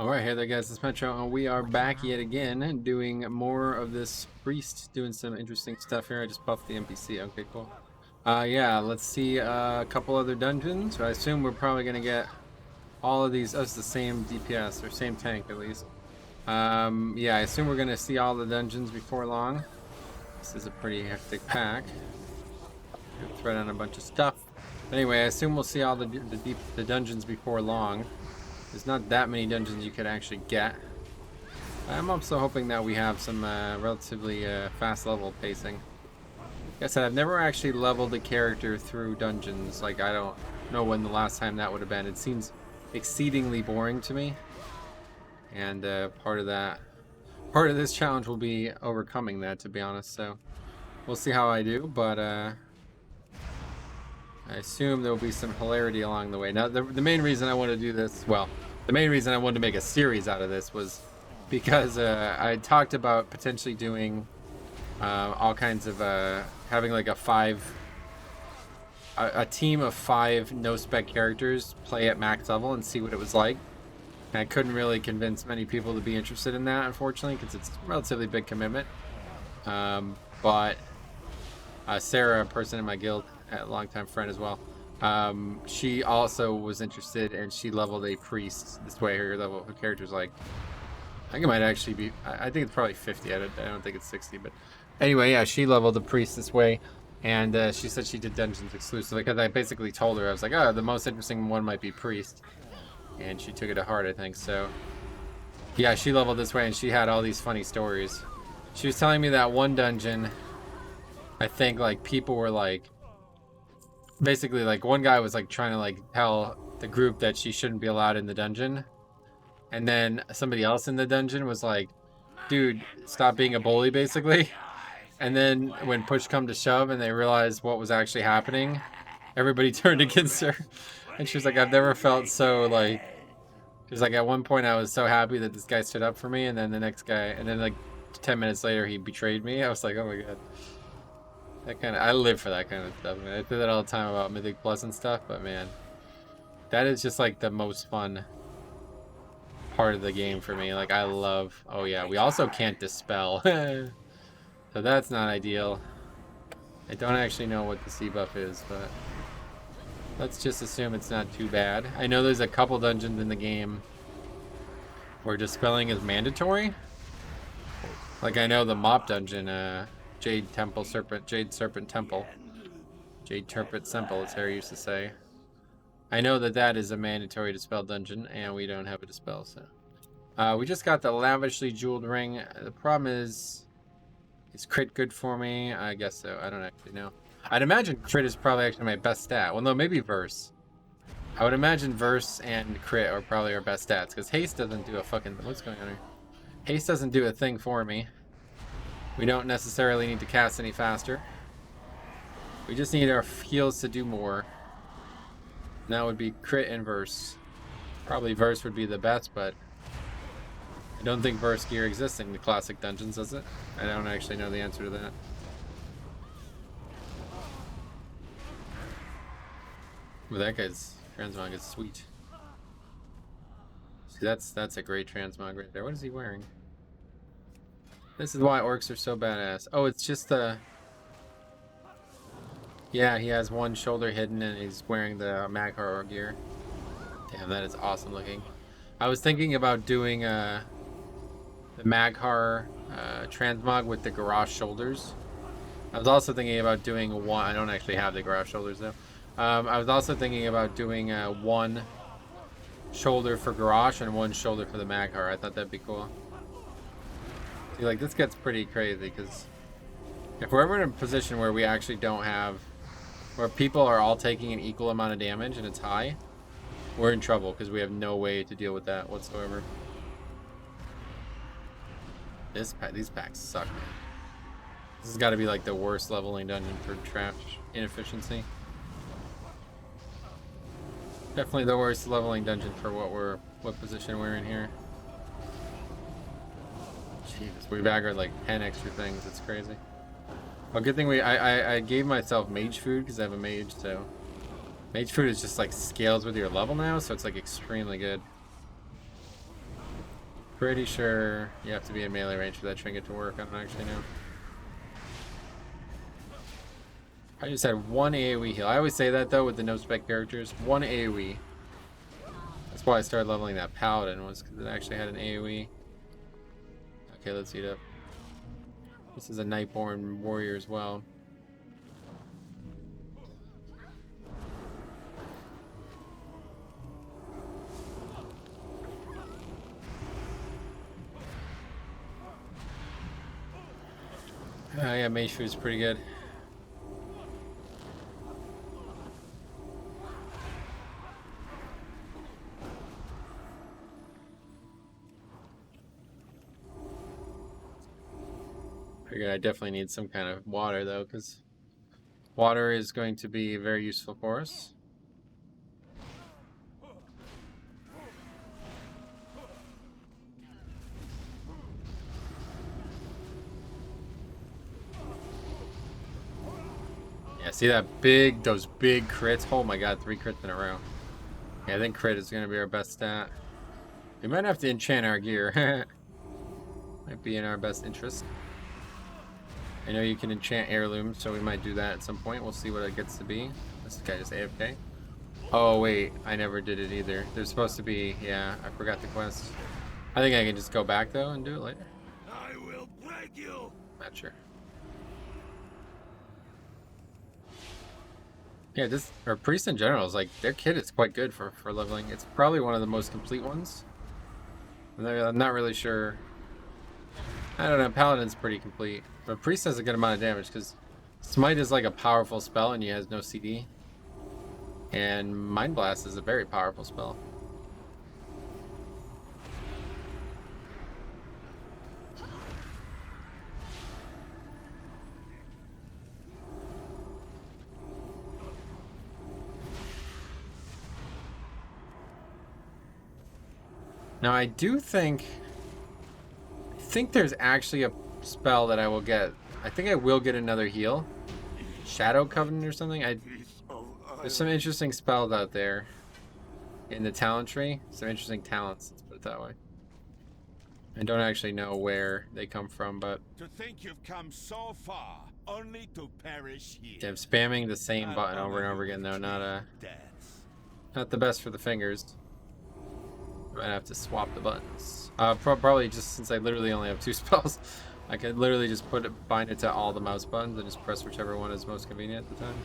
Alright, hey there guys, it's Metro, and we are back yet again doing more of this priest, doing some interesting stuff here. I just buffed the NPC, okay, cool. Yeah, let's see a couple other dungeons. I assume we're probably going to get all of these, us the same DPS, or same tank at least. Yeah, I assume we're going to see all the dungeons before long. This is a pretty hectic pack. Thread on a bunch of stuff. Anyway, I assume we'll see all the dungeons before long. There's not that many dungeons you could actually get. I'm also hoping that we have some relatively fast level pacing. Like I said, I've never actually leveled a character through dungeons. Like, I don't know when the last time that would have been. It seems exceedingly boring to me. And part of this challenge will be overcoming that, to be honest. So we'll see how I do, but I assume there will be some hilarity along the way. Now, the main reason I want to do this, well, the main reason I wanted to make a series out of this was because I talked about potentially doing all kinds of having like a team of 5 no spec characters play at max level and see what it was like. And I couldn't really convince many people to be interested in that, unfortunately, because it's a relatively big commitment. But Sarah, a person in my guild, a longtime friend as well, she also was interested, and she leveled a priest this way. Her level, her character's like, I think it might actually be, I think it's probably 50. I don't think it's 60, but anyway, yeah, she leveled a priest this way, and she said she did dungeons exclusively, because I basically told her, I was like, oh, the most interesting one might be priest, and she took it to heart, I think. So yeah, she leveled this way, and she had all these funny stories. She was telling me that one dungeon, I think, like, people were like, basically, like, one guy was like trying to like tell the group that she shouldn't be allowed in the dungeon, and then somebody else in the dungeon was like, dude, stop being a bully, basically. And then when push come to shove and they realized what was actually happening, everybody turned against her. And she was like, I've never felt so like, she's like, at one point I was so happy that this guy stood up for me, and then the next guy, and then like 10 minutes later he betrayed me. I was like, oh my god. I live for that kind of stuff, man. I do that all the time about Mythic Plus and stuff, but man, that is just like the most fun part of the game for me. Like, I love, oh yeah, we also can't dispel. So that's not ideal. I don't actually know what the C buff is, but let's just assume it's not too bad. I know there's a couple dungeons in the game where dispelling is mandatory. Like, I know the mop dungeon, Jade Serpent Temple, as Harry used to say. I know that is a mandatory dispel dungeon, and we don't have a dispel, so. We just got the lavishly jeweled ring. The problem is crit good for me? I guess so. I don't actually know. I'd imagine crit is probably actually my best stat. Well, no, maybe verse. I would imagine verse and crit are probably our best stats, because haste doesn't do a fucking, what's going on here? Haste doesn't do a thing for me. We don't necessarily need to cast any faster. We just need our heals to do more. And that would be crit and verse. Probably verse would be the best, but I don't think verse gear exists in the classic dungeons, does it? I don't actually know the answer to that. But that guy's transmog is sweet. See, that's a great transmog right there. What is he wearing? This is why orcs are so badass. Oh, it's just the... Yeah, he has one shoulder hidden and he's wearing the Maghar gear. Damn, that is awesome looking. I was thinking about doing the Maghar transmog with the garrosh shoulders. I was also thinking about doing one... I don't actually have the garrosh shoulders though. I was also thinking about doing one shoulder for garrosh and one shoulder for the Maghar. I thought that'd be cool. See, like, this gets pretty crazy, because if we're ever in a position where we actually don't have, where people are all taking an equal amount of damage and it's high, we're in trouble, because we have no way to deal with that whatsoever. These packs suck, man. This has got to be like the worst leveling dungeon for trash inefficiency. Definitely the worst leveling dungeon for what position we're in here. Jesus, we've aggroed like 10 extra things. It's crazy. Well, good thing I gave myself mage food because I have a mage, so mage food is just like scales with your level now, so it's like extremely good. Pretty sure you have to be in melee range for that trinket to work. I don't actually know. I just had one AoE heal. I always say that though with the no spec characters. One AoE. That's why I started leveling that paladin, was because it actually had an AoE. Okay, let's eat up. This is a Nightborn warrior as well. Yeah, Mage Food's pretty good. Figured I definitely need some kind of water though, because water is going to be very useful for us. Yeah, see that those big crits? Oh my god, 3 crits in a row. Yeah, I think crit is going to be our best stat. We might have to enchant our gear. Might be in our best interest. I know you can enchant heirlooms, so we might do that at some point. We'll see what it gets to be. This guy just AFK. Oh wait, I never did it either. There's supposed to be, yeah, I forgot the quest. I think I can just go back though and do it later. I will break you. Not sure. Yeah, this, or priest in general is like, their kit is quite good for leveling. It's probably one of the most complete ones. I'm not really sure. I don't know, Paladin's pretty complete. But Priest has a good amount of damage because Smite is like a powerful spell and he has no CD. And Mind Blast is a very powerful spell. Now I do think there's actually a spell that I will get. I think I will get another heal. Shadow Covenant or something. There's some interesting spells out there in the talent tree. Some interesting talents, let's put it that way. I don't actually know where they come from, but To think you've come so far, only to perish here. yeah, I'm spamming the same button over and over again though. Not the best for the fingers. I might have to swap the buttons. Probably just since I literally only have 2 spells, I could literally just bind it to all the mouse buttons and just press whichever one is most convenient at the time.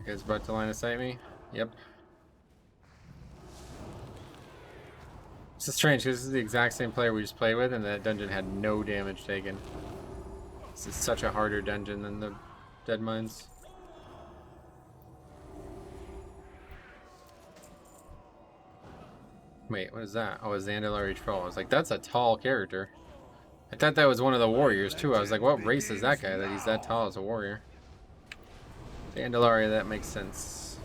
Okay, it's about to line of sight me. Yep. It's just strange because this is the exact same player we just played with, and that dungeon had no damage taken. This is such a harder dungeon than the Dead Mines. Wait, what is that? Oh, a Zandalari Troll. I was like, that's a tall character. I thought that was one of the warriors too. I was like, what race is that guy that he's that tall as a warrior? Zandalari, that makes sense.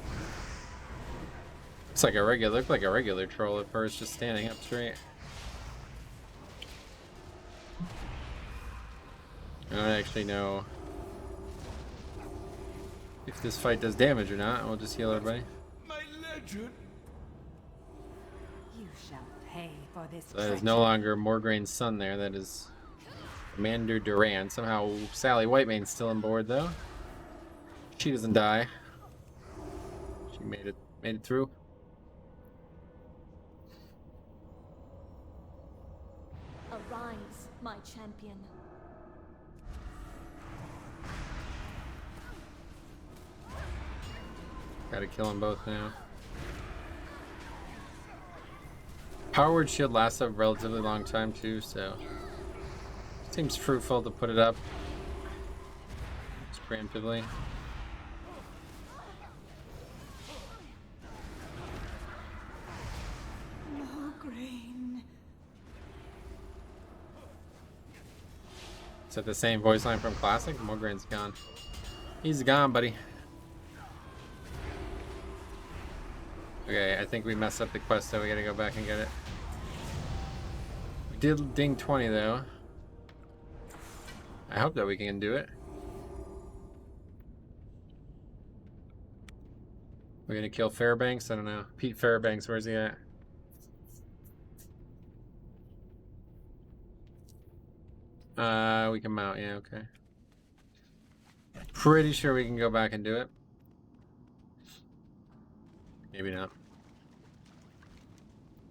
Looked like a regular troll at first, just standing up straight. I don't actually know if this fight does damage or not. We'll just heal everybody. My legend. You shall pay for this. So that is no longer Morgraine's son there. That is Commander Duran. Somehow Sally Whitemane's still on board though. She doesn't die. She made it through. Arise, my champion. Gotta kill them both now. Power Word Shield lasts a relatively long time too, so seems fruitful to put it up just preemptively. Morgraine. Is that the same voice line from Classic? Morgraine's gone. He's gone, buddy. Okay, I think we messed up the quest, so we gotta go back and get it. We did ding 20 though. I hope that we can do it. We're gonna kill Fairbanks? I don't know. Pete Fairbanks, where's he at? We can mount, yeah, okay. Pretty sure we can go back and do it. Maybe not.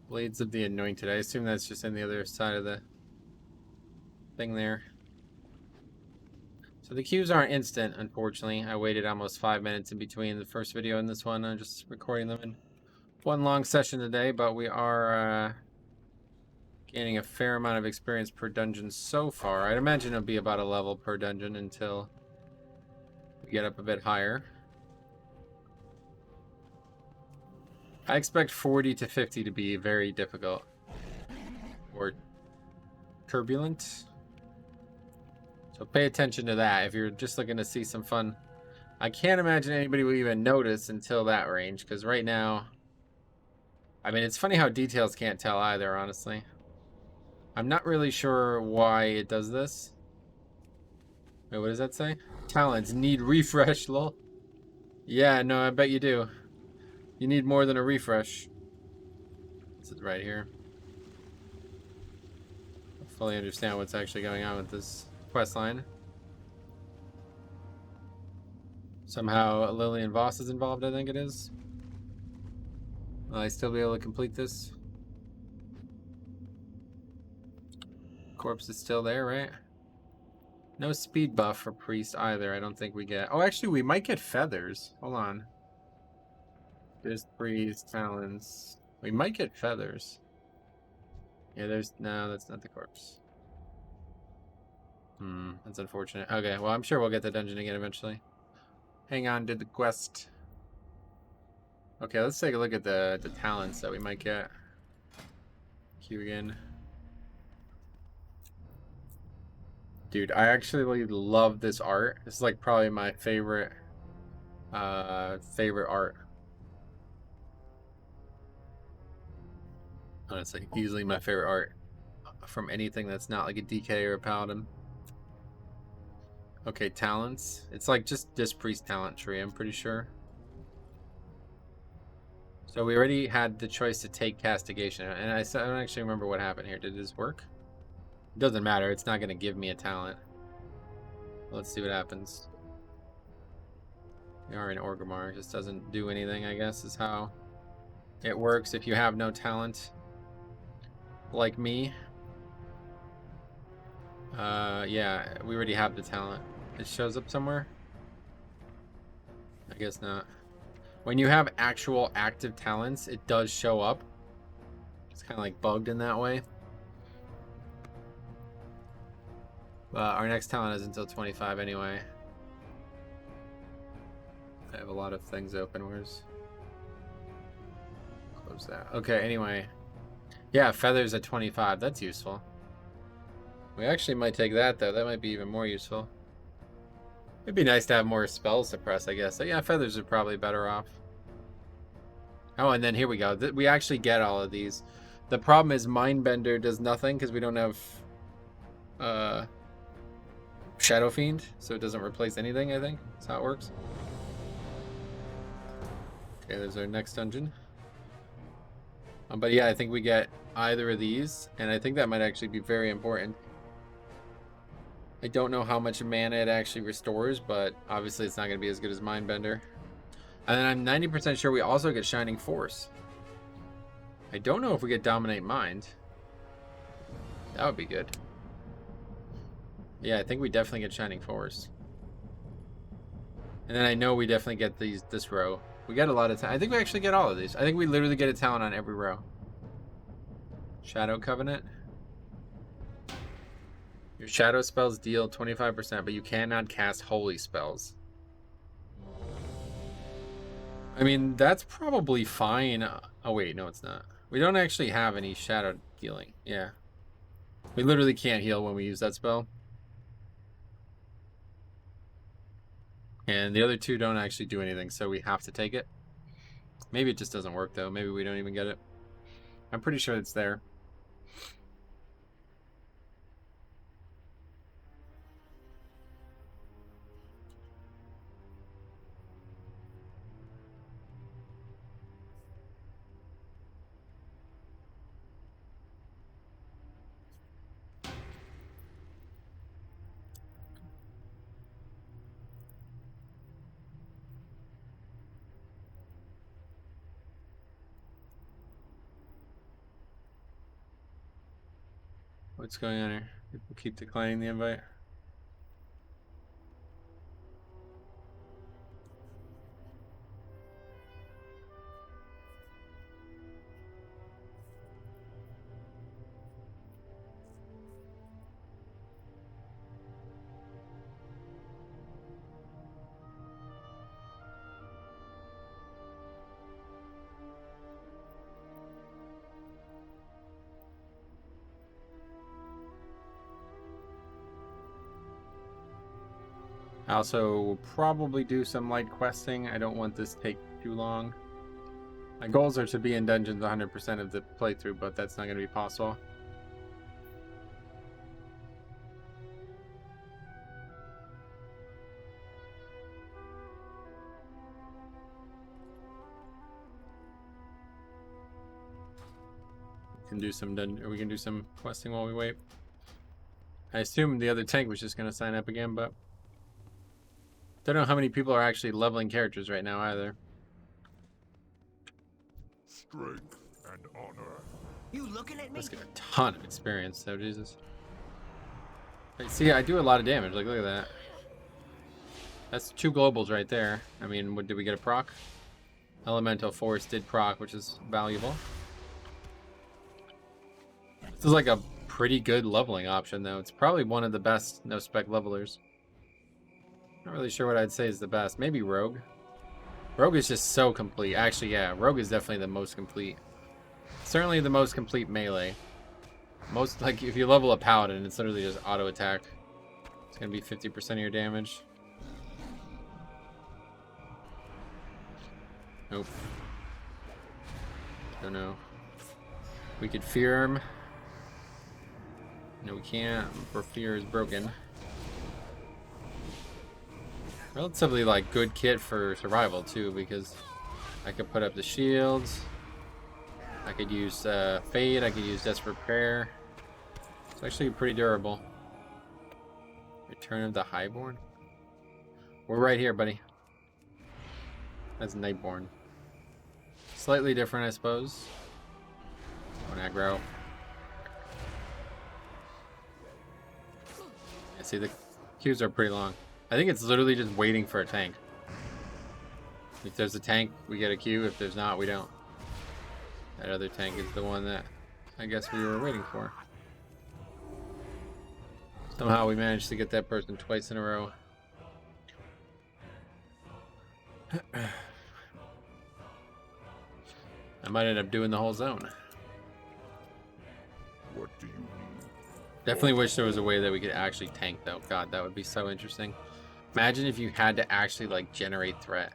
Blades of the Anointed. I assume that's just in the other side of the thing there. So the queues aren't instant, unfortunately. I waited almost 5 minutes in between the first video and this one. I'm just recording them in one long session today, but we are gaining a fair amount of experience per dungeon so far. I'd imagine it'll be about a level per dungeon until we get up a bit higher. I expect 40 to 50 to be very difficult. Or turbulent. So pay attention to that if you're just looking to see some fun. I can't imagine anybody will even notice until that range, because right now... I mean, it's funny how details can't tell either, honestly. I'm not really sure why it does this. Wait, what does that say? Talents need refresh, lol. Yeah, no, I bet you do. You need more than a refresh. This is right here. I fully understand what's actually going on with this quest line. Somehow Lillian Voss is involved, I think it is. Will I still be able to complete this? Corpse is still there, right? No speed buff for priest either. I don't think we get. Oh, actually, we might get feathers. Hold on. There's priest talents. We might get feathers. Yeah, there's no. That's not the corpse. That's unfortunate. Okay, well, I'm sure we'll get the dungeon again eventually. Hang on, did the quest. Okay, let's take a look at the talents that we might get. Queue again. Dude, I actually love this art. This is like probably my favorite favorite art. Honestly, easily my favorite art from anything that's not like a DK or a paladin. Okay, talents. It's like just this priest talent tree, I'm pretty sure. So we already had the choice to take castigation, and I don't actually remember what happened here. Did this work? It doesn't matter. It's not going to give me a talent. Let's see what happens. We are in Orgrimmar. It just doesn't do anything, I guess, is how it works if you have no talent. Like me. Yeah, we already have the talent. It shows up somewhere? I guess not. When you have actual active talents, it does show up. It's kind of like bugged in that way. Our next talent is until 25 anyway. I have a lot of things open. Where's... Close that. Okay, anyway. Yeah, feathers at 25. That's useful. We actually might take that, though. That might be even more useful. It'd be nice to have more spells suppressed, I guess. So, yeah, feathers are probably better off. Oh, and then here we go. We actually get all of these. The problem is Mindbender does nothing because we don't have Shadow Fiend, so it doesn't replace anything, I think. That's how it works. Okay, there's our next dungeon. But yeah, I think we get either of these, and I think that might actually be very important. I don't know how much mana it actually restores, but obviously it's not going to be as good as Mindbender. And then I'm 90% sure we also get Shining Force. I don't know if we get Dominate Mind. That would be good. Yeah, I think we definitely get Shining Force. And then I know we definitely get this row. We get a lot of I think we actually get all of these. I think we literally get a talent on every row. Shadow Covenant. Your shadow spells deal 25%, but you cannot cast holy spells. I mean, that's probably fine. Oh, wait, no, it's not. We don't actually have any shadow healing. Yeah. We literally can't heal when we use that spell. And the other two don't actually do anything, so we have to take it. Maybe it just doesn't work, though. Maybe we don't even get it. I'm pretty sure it's there. What's going on here? People keep declining the invite. I also will probably do some light questing. I don't want this to take too long. My goals are to be in dungeons 100% of the playthrough, but that's not going to be possible. We can do some questing while we wait. I assume the other tank was just going to sign up again, but don't know how many people are actually leveling characters right now either. Strength and honor. You looking at me? Let's get a ton of experience, though, Jesus. Hey, see, I do a lot of damage. Like, look at that. That's 2 globals right there. I mean, did we get a proc? Elemental Force did proc, which is valuable. This is like a pretty good leveling option, though. It's probably one of the best no-spec levelers. Not really sure what I'd say is the best. Maybe Rogue. Rogue is just so complete. Actually, yeah, Rogue is definitely the most complete. Certainly the most complete melee. Most, like, if you level a Paladin, it's literally just auto attack. It's gonna be 50% of your damage. Nope. Don't know. We could fear him. No, we can't. For fear is broken. Relatively like good kit for survival too, because I could put up the shields. I could use Fade. I could use Desperate Prayer. It's actually pretty durable. Return of the Highborn. We're right here, buddy. That's Nightborn. Slightly different, I suppose. One aggro. I see the queues are pretty long. I think it's literally just waiting for a tank. If there's a tank, we get a queue. If there's not, we don't. That other tank is the one that I guess we were waiting for. Somehow we managed to get that person twice in a row. I might end up doing the whole zone. What do you need? Definitely wish there was a way that we could actually tank, though. God, that would be so interesting. Imagine if you had to actually, like, generate threat.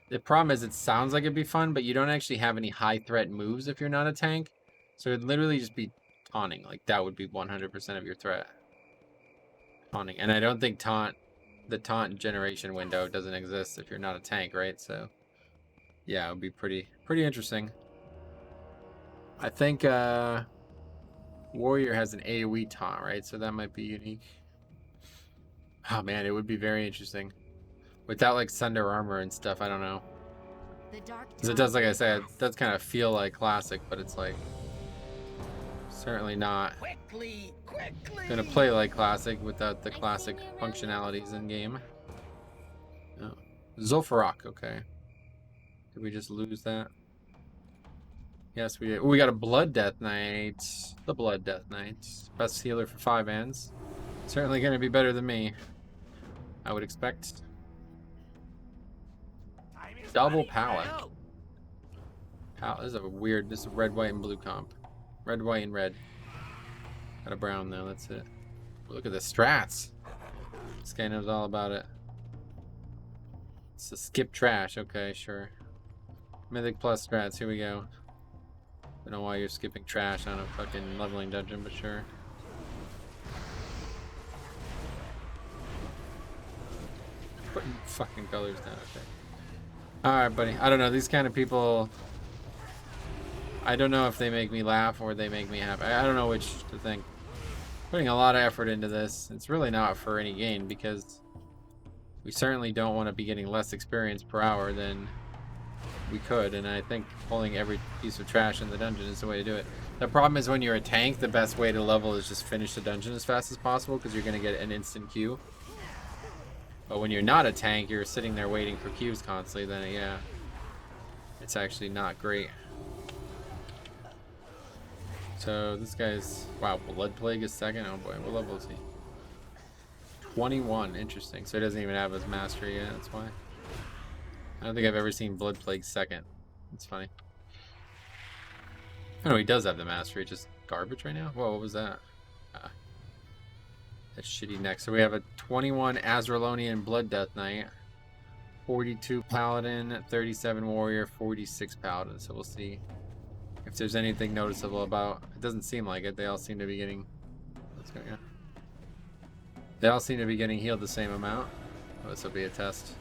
The problem is it sounds like it'd be fun, but you don't actually have any high threat moves if you're not a tank. So it'd literally just be taunting. Like, that would be 100% of your threat. Taunting. And I don't think the taunt generation window doesn't exist if you're not a tank, right? So, yeah, it would be pretty interesting. I think, Warrior has an AoE taunt, right? So that might be unique. Oh man, it would be very interesting. Without like Sunder armor and stuff, I don't know. Because it does, like I said, it does kind of feel like classic, but it's like certainly not gonna play like classic without the classic functionalities in game. Oh. Zul'Farrak, okay. Did we just lose that? Yes, we got a Blood Death Knight. The Blood Death Knight. Best healer for 5 ends. Certainly going to be better than me, I would expect. Double palette. This is a weird, this is red, white, and blue comp. Red, white, and red. Got a brown though, that's it. Look at the strats. This guy knows all about it. It's a skip trash, okay, sure. Mythic plus strats, here we go. I don't know why you're skipping trash on a fucking leveling dungeon, but sure. Putting fucking colors down, okay. Alright, buddy. I don't know, these kind of people, I don't know if they make me laugh or they make me happy. I don't know which to think. Putting a lot of effort into this. It's really not for any gain, because we certainly don't want to be getting less experience per hour than we could, and I think pulling every piece of trash in the dungeon is the way to do it. The problem is when you're a tank, the best way to level is just finish the dungeon as fast as possible because you're going to get an instant queue. But when you're not a tank, you're sitting there waiting for queues constantly, then yeah, it's actually not great. So this guy's, wow, Blood Plague is second. Oh boy, what level is he? 21, interesting. So he doesn't even have his mastery yet, that's why. I don't think I've ever seen Blood Plague second. It's funny. Oh no, he does have the mastery, just garbage right now? Whoa, what was that? That's shitty next. So we have a 21 Azralonian Blood Death Knight, 42 Paladin, 37 Warrior, 46 Paladin. So we'll see if there's anything noticeable about. It doesn't seem like it. They all seem to be getting. Let's go, yeah. They all seem to be getting healed the same amount. Oh, this will be a test.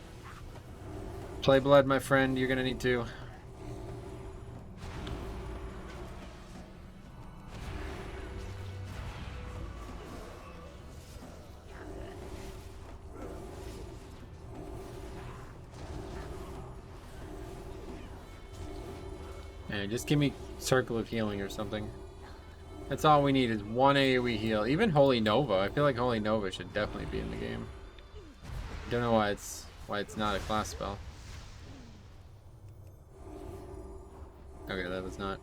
Play blood, my friend. You're gonna need to. And just give me Circle of Healing or something. That's all we need is one AoE heal. Even Holy Nova. I feel like Holy Nova should definitely be in the game. Don't know why it's not a class spell. Okay, that was not.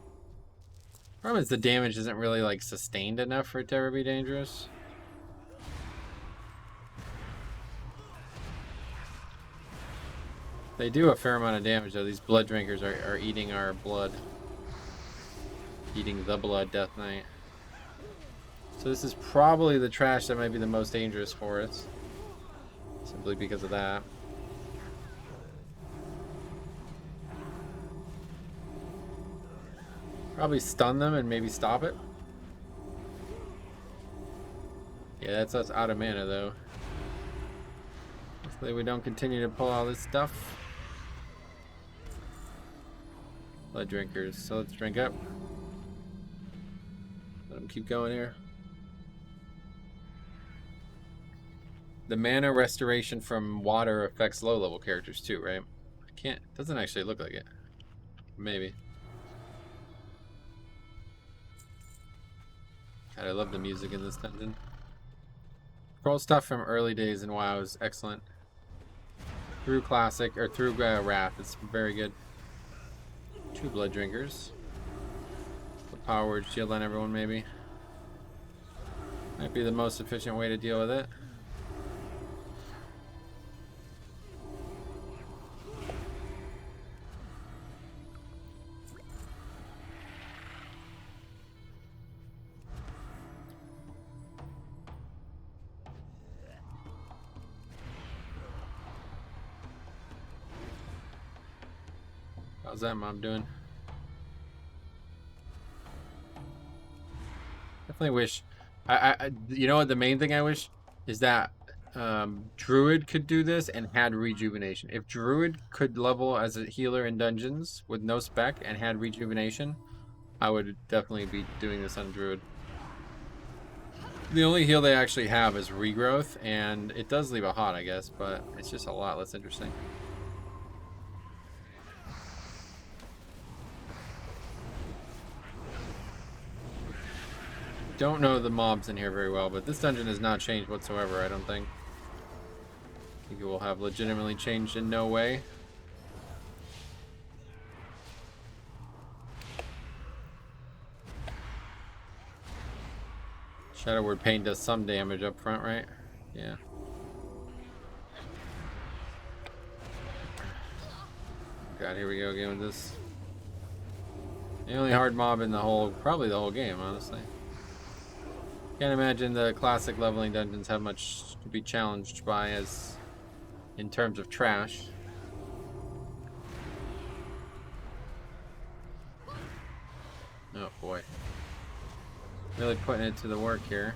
Problem is the damage isn't really like sustained enough for it to ever be dangerous. They do a fair amount of damage though. These blood drinkers are eating our blood. Eating the blood Death Knight. So this is probably the trash that might be the most dangerous for us. Simply because of that. Probably stun them and maybe stop it. Yeah, that's us out of mana though. Hopefully we don't continue to pull all this stuff. Blood drinkers. So let's drink up. Let them keep going here. The mana restoration from water affects low level characters too, right? I can't. Doesn't actually look like it. Maybe. God, I love the music in this dungeon. Scroll stuff from early days in WoW is excellent. Through Classic, or through Wrath, it's very good. 2 blood drinkers. The power word shield on everyone, maybe. Might be the most efficient way to deal with it. How's that mob doing? Definitely wish. You know what? The main thing I wish is that Druid could do this and had rejuvenation. If Druid could level as a healer in dungeons with no spec and had rejuvenation, I would definitely be doing this on Druid. The only heal they actually have is regrowth, and it does leave a hot, I guess, but it's just a lot less interesting. Don't know the mobs in here very well, but this dungeon has not changed whatsoever, I don't think. I think it will have legitimately changed in no way. Shadow Word Pain does some damage up front, right? Yeah. God, here we go again with this. The only hard mob in the whole, probably the whole game, honestly. Can't imagine the classic leveling dungeons have much to be challenged by as in terms of trash. Oh boy. Really putting it to the work here.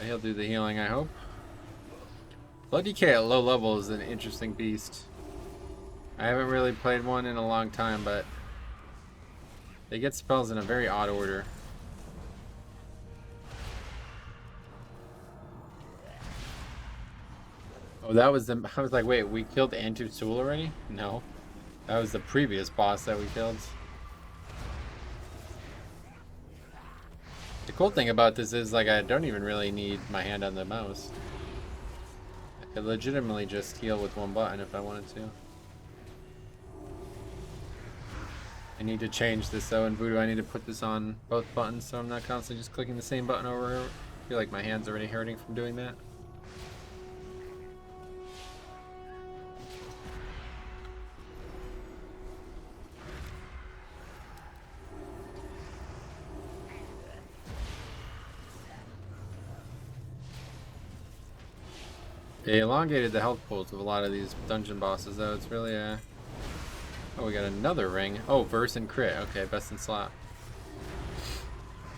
He'll do the healing, I hope. Blood Decay at low level is an interesting beast. I haven't really played one in a long time, but they get spells in a very odd order. Oh, that was the. I was like, wait, we killed Antu Sul already? No, that was the previous boss that we killed. The cool thing about this is, like, I don't even really need my hand on the mouse. I could legitimately just heal with one button if I wanted to. I need to change this though in Voodoo. I need to put this on both buttons so I'm not constantly just clicking the same button over and over. I feel like my hand's already hurting from doing that. They elongated the health pools of a lot of these dungeon bosses though. It's really Oh, we got another ring. Oh, verse and crit. Okay, best in slot.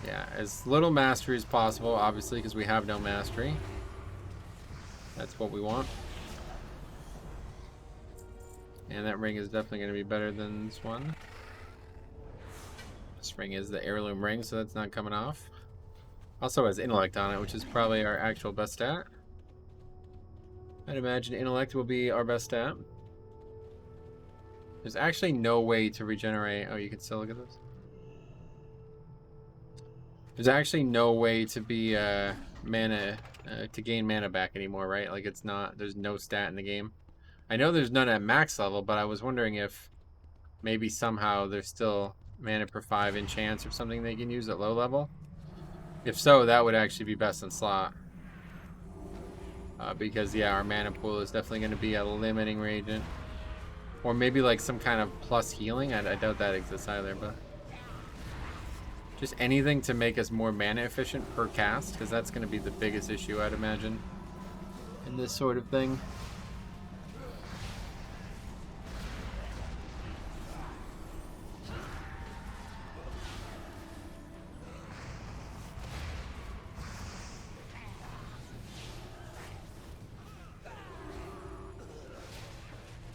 Yeah, as little mastery as possible, obviously, because we have no mastery. That's what we want. And that ring is definitely going to be better than this one. This ring is the heirloom ring, so that's not coming off. Also has intellect on it, which is probably our actual best stat. I'd imagine intellect will be our best stat. There's actually no way to regenerate. Oh, you can still look at this. There's actually no way to be mana to gain mana back anymore, right? Like it's not. There's no stat in the game. I know there's none at max level, but I was wondering if maybe somehow there's still mana per 5 in chance or something they can use at low level. If so, that would actually be best in slot. Because yeah, our mana pool is definitely going to be a limiting reagent. Or maybe like some kind of plus healing. I doubt that exists either, but just anything to make us more mana efficient per cast, because that's going to be the biggest issue, I'd imagine, in this sort of thing.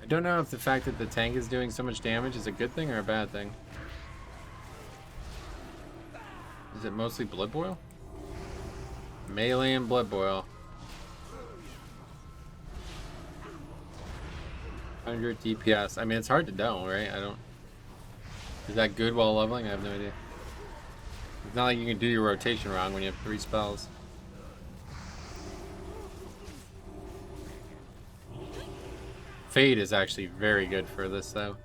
I don't know if the fact that the tank is doing so much damage is a good thing or a bad thing. Is it mostly blood boil? Melee and blood boil. 100 DPS. I mean, it's hard to know, right? I don't. Is that good while leveling? I have no idea. It's not like you can do your rotation wrong when you have 3 spells. Fade is actually very good for this, though.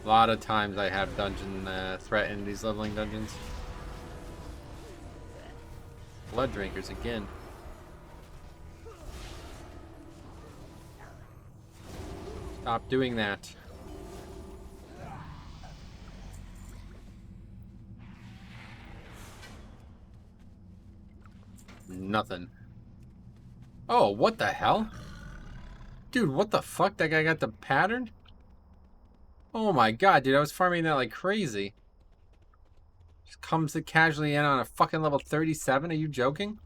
A lot of times I have dungeon threat in these leveling dungeons. Blood drinkers again. Stop doing that. Nothing. Oh, what the hell? Dude, what the fuck? That guy got the pattern? Oh my god, dude, I was farming that like crazy. Just comes to casually in on a fucking level 37? Are you joking?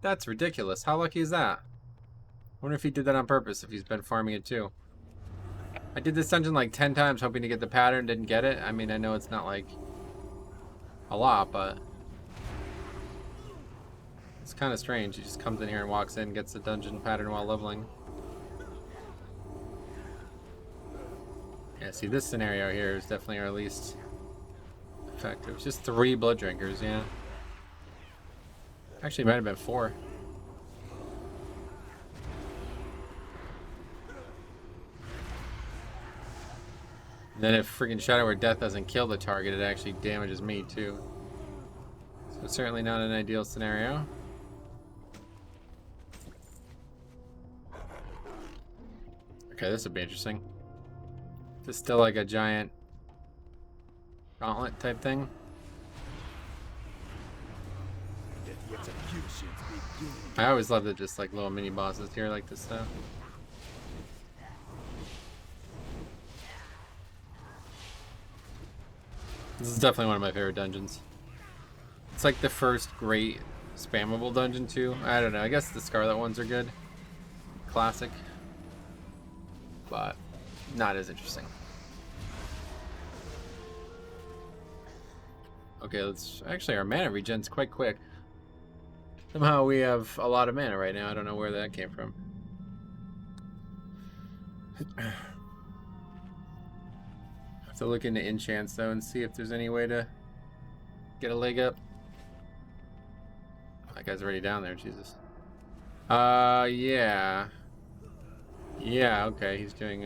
That's ridiculous. How lucky is that? I wonder if he did that on purpose, if he's been farming it too. I did this dungeon like 10 times hoping to get the pattern, didn't get it. I mean, I know it's not like a lot, but it's kind of strange. He just comes in here and walks in, gets the dungeon pattern while leveling. Yeah, see, this scenario here is definitely our least effective. It's just 3 blood drinkers, yeah. Actually, it might have been 4. And then if freaking Shadow or Death doesn't kill the target, it actually damages me too. So it's certainly not an ideal scenario. Okay, this would be interesting. Is this still like a giant gauntlet type thing? I always love the just like little mini bosses here like this stuff. This is definitely one of my favorite dungeons. It's like the first great spammable dungeon too. I don't know, I guess the Scarlet ones are good. Classic. But not as interesting. Okay, let's actually our mana regen's quite quick. Somehow we have a lot of mana right now. I don't know where that came from. Have to look into enchants though and see if there's any way to get a leg up. That guy's already down there, Jesus. Yeah. Yeah, okay, he's doing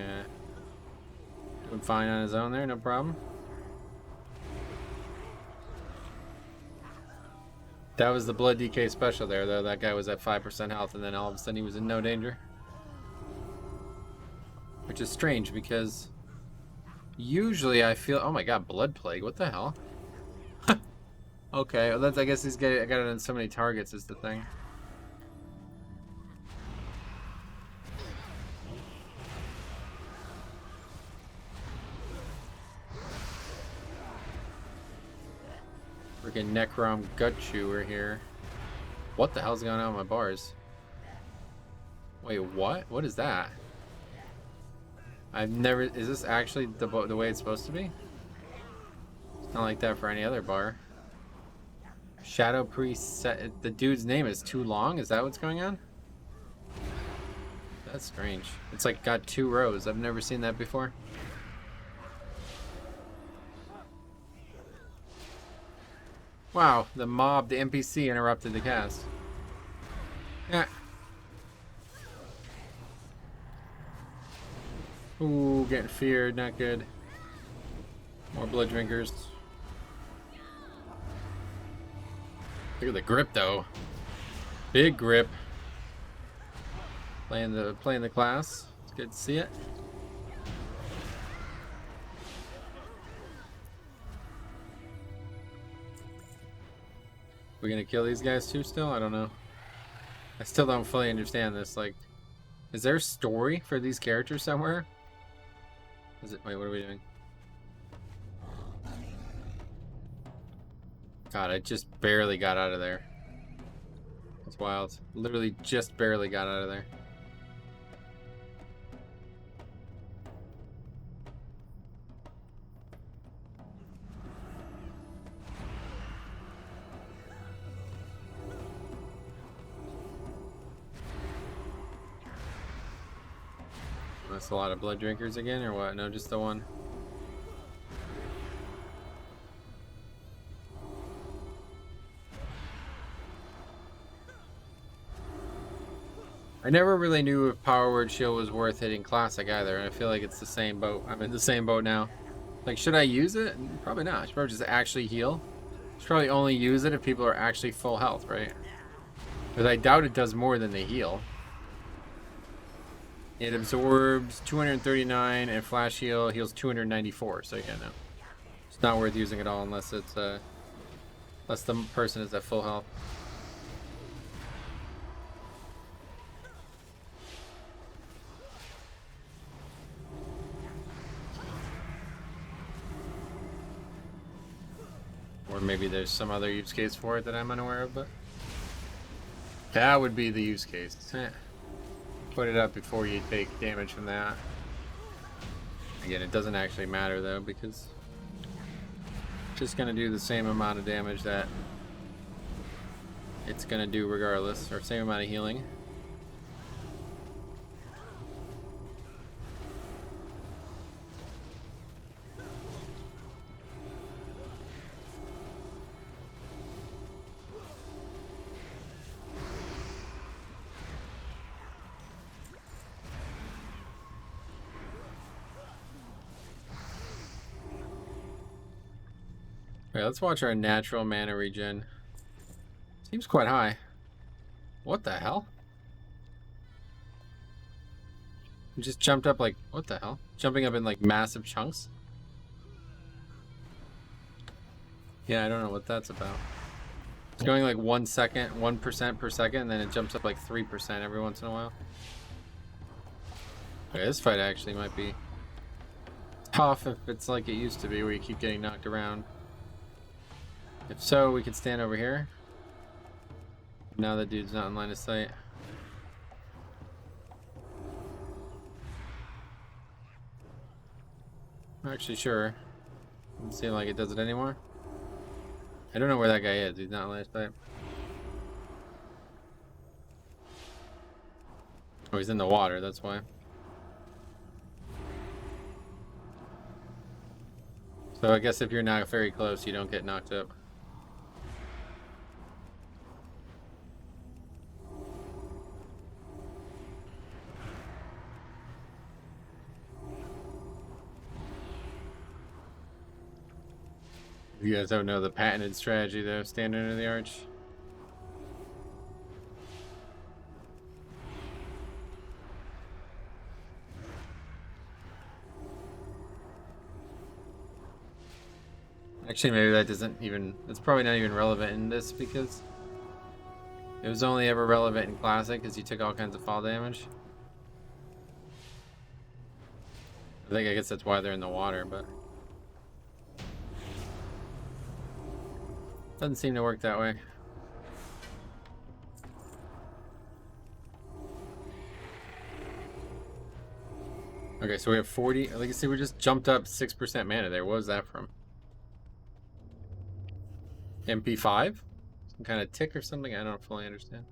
fine on his own there, no problem. That was the blood DK special there, though. That guy was at 5% health, and then all of a sudden he was in no danger. Which is strange, because usually I feel... Oh my god, Blood Plague, what the hell? Okay, well that's, I guess I got it on so many targets is the thing. Freaking Necrom Gut Chewer here. What the hell's going on with my bars? Wait, what? What is that? I've never... Is this actually the way it's supposed to be? It's not like that for any other bar. Shadow Priest... The dude's name is too long? Is that what's going on? That's strange. It's like got 2 rows. I've never seen that before. Wow, the mob, the NPC interrupted the cast. Yeah. Ooh, getting feared, not good. More blood drinkers. Look at the grip though. Big grip. Playing the class. It's good to see it. We gonna kill these guys too still? I don't know. I still don't fully understand this. Like, is there a story for these characters somewhere? Is it? Wait, what are we doing? God, I just barely got out of there. That's wild. Literally just barely got out of there. That's a lot of blood drinkers again, or what? No, just the one. I never really knew if Power Word Shield was worth hitting Classic either, and I feel like it's the same boat. I'm in the same boat now. Like, should I use it? Probably not. I should probably just actually heal. Should probably only use it if people are actually full health, right? Because I doubt it does more than they heal. It absorbs 239 and Flash Heal heals 294. So yeah, no, it's not worth using at all unless it's unless the person is at full health. Or maybe there's some other use case for it that I'm unaware of, but that would be the use case. Put it up before you take damage from that. Again, it doesn't actually matter though, because it's just gonna do the same amount of damage that it's gonna do regardless, or same amount of healing. Alright, let's watch our natural mana regen. Seems quite high. What the hell? It just jumped up like, what the hell? Jumping up in like massive chunks? Yeah, I don't know what that's about. It's going like 1 second, 1% per second, and then it jumps up like 3% every once in a while. Okay, this fight actually might be tough if it's like it used to be, where you keep getting knocked around. If so, we can stand over here. Now the dude's not in line of sight. I'm actually sure. Doesn't seem like it does it anymore. I don't know where that guy is. He's not in line of sight. Oh, he's in the water, that's why. So I guess if you're not very close, you don't get knocked up. You guys don't know the patented strategy though, stand under the arch. Actually, maybe that doesn't even, it's probably not even relevant in this because it was only ever relevant in Classic because you took all kinds of fall damage. I guess that's why they're in the water, but doesn't seem to work that way. Okay, so we have 40. Like you see, we just jumped up 6% mana there. What was that from? MP5? Some kind of tick or something? I don't fully understand.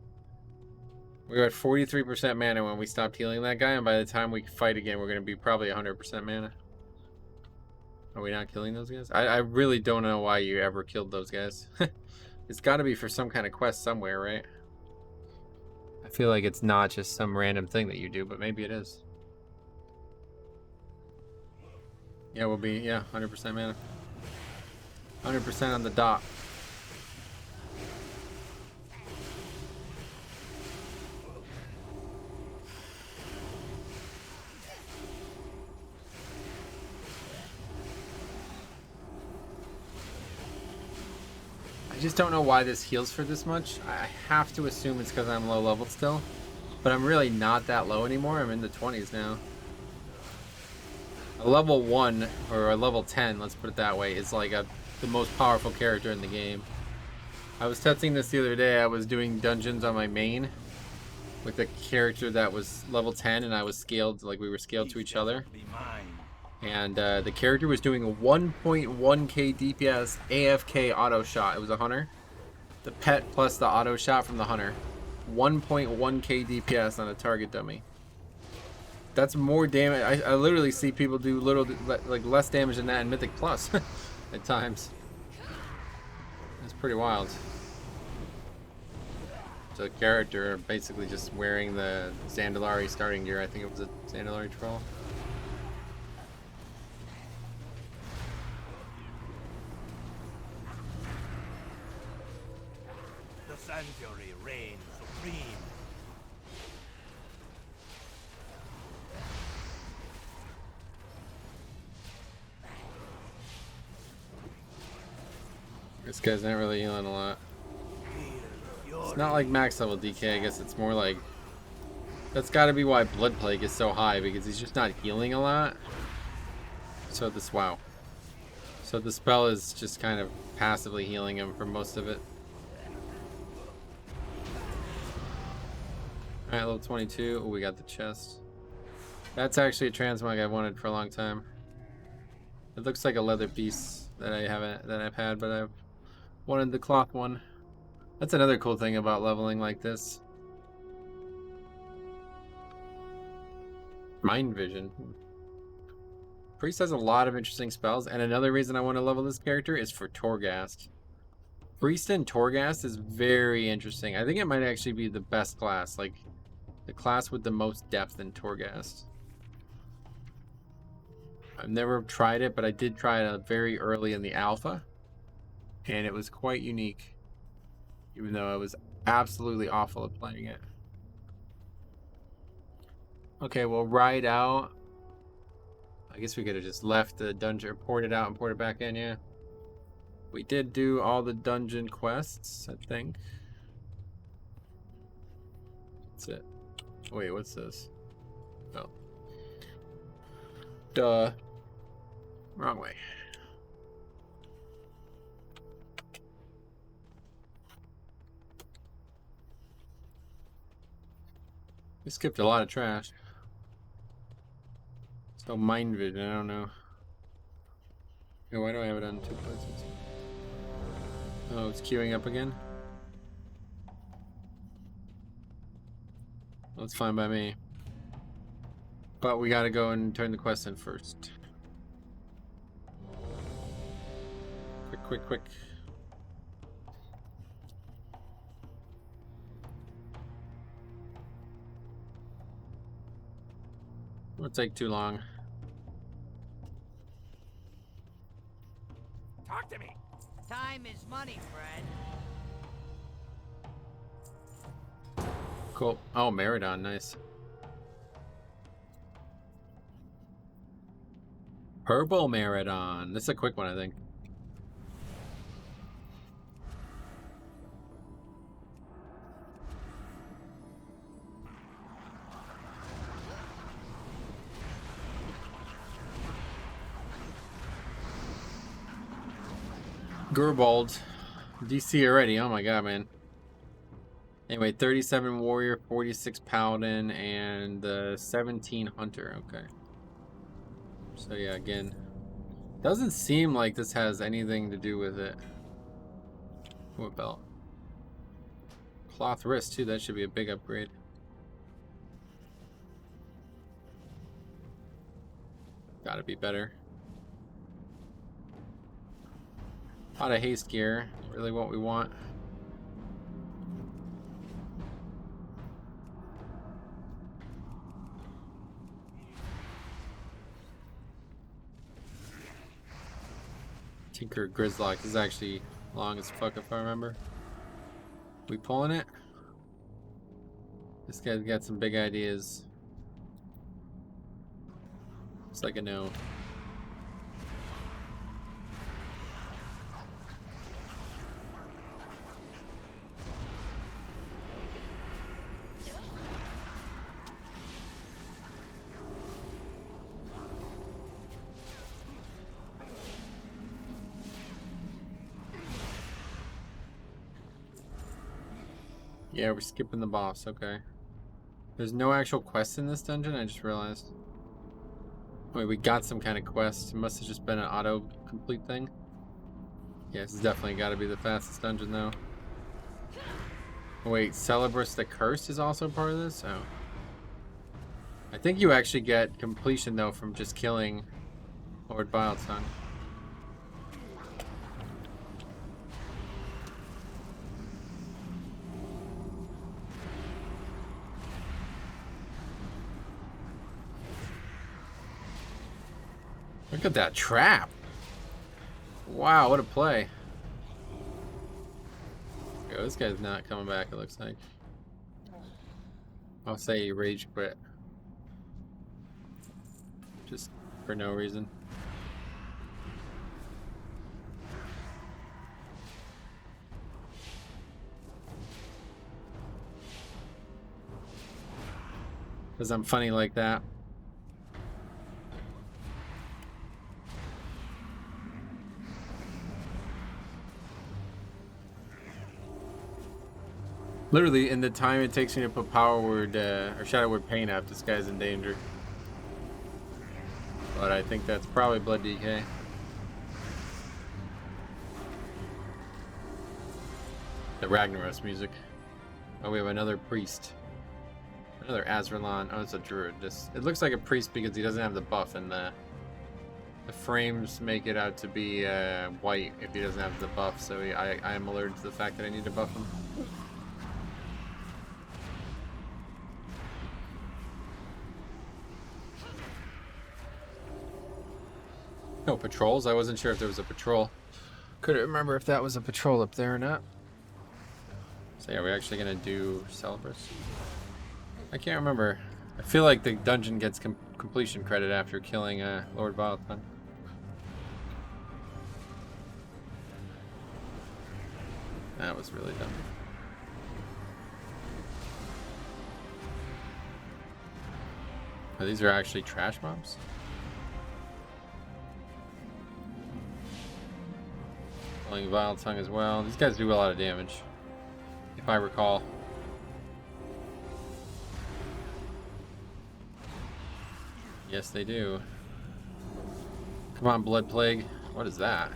We were at 43% mana when we stopped healing that guy, and by the time we fight again, we're going to be probably 100% mana. Are we not killing those guys? I really don't know why you ever killed those guys. It's got to be for some kind of quest somewhere, right? I feel like it's not just some random thing that you do, but maybe it is. Yeah, we'll be, 100% mana. 100% on the dot. I just don't know why this heals for this much. I have to assume it's because I'm low level still. But I'm really not that low anymore. I'm in the 20s now. A level 1, or a level 10, let's put it that way, is like the most powerful character in the game. I was testing this the other day. I was doing dungeons on my main with a character that was level 10, and I was scaled, like we were scaled to each other. And the character was doing a 1.1k DPS AFK auto shot. It was a hunter. The pet plus the auto shot from the hunter. 1.1k DPS on a target dummy. That's more damage. I literally see people do like less damage than that in Mythic Plus at times. It's pretty wild. So the character basically just wearing the Zandalari starting gear. I think it was a Zandalari troll. The sanctuary reigns supreme. This guy's not really healing a lot. It's not like max level DK, I guess it's more like... That's gotta be why Blood Plague is so high, because he's just not healing a lot. So this, wow. So the spell is just kind of passively healing him for most of it. Alright, level 22. Oh, we got the chest. That's actually a transmog I've wanted for a long time. It looks like a leather piece that I've had, but I've wanted the cloth one. That's another cool thing about leveling like this. Mind vision. Priest has a lot of interesting spells, and another reason I want to level this character is for Torghast. Priest and Torghast is very interesting. I think it might actually be the best class, like the class with the most depth in Torghast. I've never tried it, but I did try it very early in the alpha, and it was quite unique, even though I was absolutely awful at playing it. Okay, we'll ride out. I guess we could have just left the dungeon, poured it out and poured it back in, yeah. We did do all the dungeon quests, I think. That's it. Wait, what's this? Oh. Duh. Wrong way. We skipped a lot of trash. So mind vision, I don't know. Yeah, why do I have it on 2 places? Oh, it's queuing up again? Well, it's fine by me. But we gotta go and turn the quest in first. Quick, quick, quick. Won't take too long. Talk to me. Time is money, friend. Cool. Oh, Meridon, nice. Purple Meridon. This is a quick one, I think. Gerbald. DC already. Oh my god, man. Anyway, 37 Warrior, 46 Paladin, and 17 Hunter. Okay. So yeah, again, doesn't seem like this has anything to do with it. What belt? Cloth wrist too. That should be a big upgrade. Gotta be better. A lot of haste gear. Really what we want. Tinker Grizzlock. This is actually long as fuck if I remember. We pulling it? This guy's got some big ideas. It's like a no. Yeah, we're skipping the boss, okay. There's no actual quest in this dungeon, I just realized. Wait, we got some kind of quest. It must have just been an auto-complete thing. Yeah, this has definitely got to be the fastest dungeon, though. Wait, Celebrus the Curse is also part of this? Oh. I think you actually get completion, though, from just killing Lord Biletongue. Look at that trap. Wow, what a play. Yo, this guy's not coming back, it looks like. I'll say he rage quit. Just for no reason. Because I'm funny like that. Literally, in the time it takes me to put Power Word or Shadow Word Pain up, this guy's in danger. But I think that's probably Blood DK. The Ragnaros music. Oh, we have another priest. Another Azralan. Oh, it's a druid. It looks like a priest because he doesn't have the buff, and the frames make it out to be white if he doesn't have the buff. So I am alerted to the fact that I need to buff him. No patrols? I wasn't sure if there was a patrol. Couldn't remember if that was a patrol up there or not. So yeah, we're actually gonna do Celebrus. I can't remember. I feel like the dungeon gets completion credit after killing Lord Biletongue. That was really dumb. Oh, these are actually trash mobs? Killing Biletongue as well. These guys do a lot of damage, if I recall. Yes, they do. Come on, Blood Plague. What is that?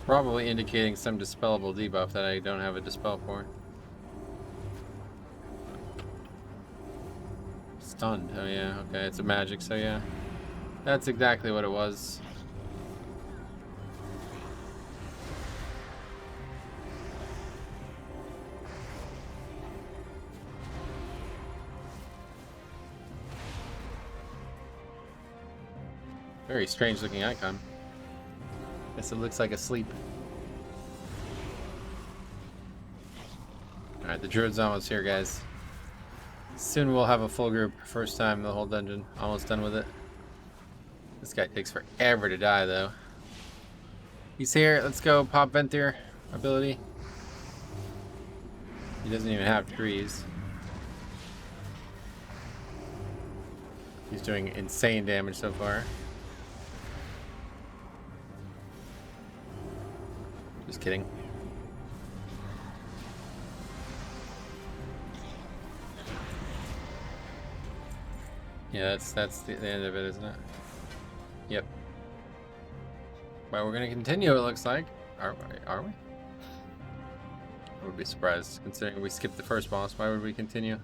Probably indicating some dispellable debuff that I don't have a dispel for. Stunned. Oh yeah, okay, it's a magic, so yeah. That's exactly what it was. Very strange looking icon. Guess it looks like a sleep. Alright, the druid's almost here, guys. Soon we'll have a full group. First time the whole dungeon. Almost done with it. This guy takes forever to die, though. He's here. Let's go. Pop Ventir ability. He doesn't even have trees. He's doing insane damage so far. Just kidding. Yeah, that's the end of it, isn't it? Yep. Well, we're gonna continue, it looks like. Are we? I would be surprised, considering we skipped the first boss. Why would we continue?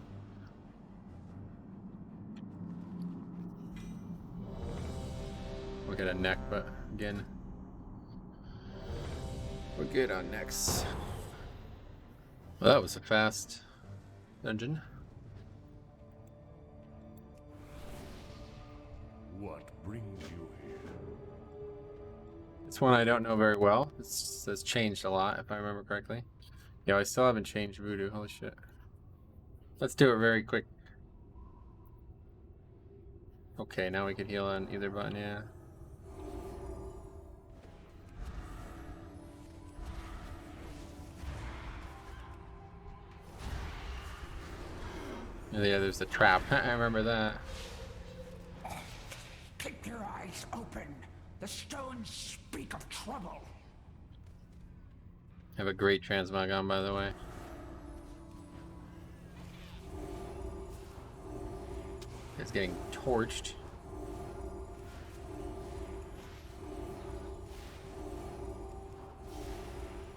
We'll get a neck, but again, we're good on necks. Well, that was a fast dungeon. What brings you here? It's one I don't know very well. It's changed a lot, if I remember correctly. Yeah, I still haven't changed Voodoo. Holy shit. Let's do it very quick. Okay, now we can heal on either button, yeah. Yeah, there's the trap. I remember that. Keep your eyes open. The stones speak of trouble. Have a great transmog on, by the way. It's getting torched.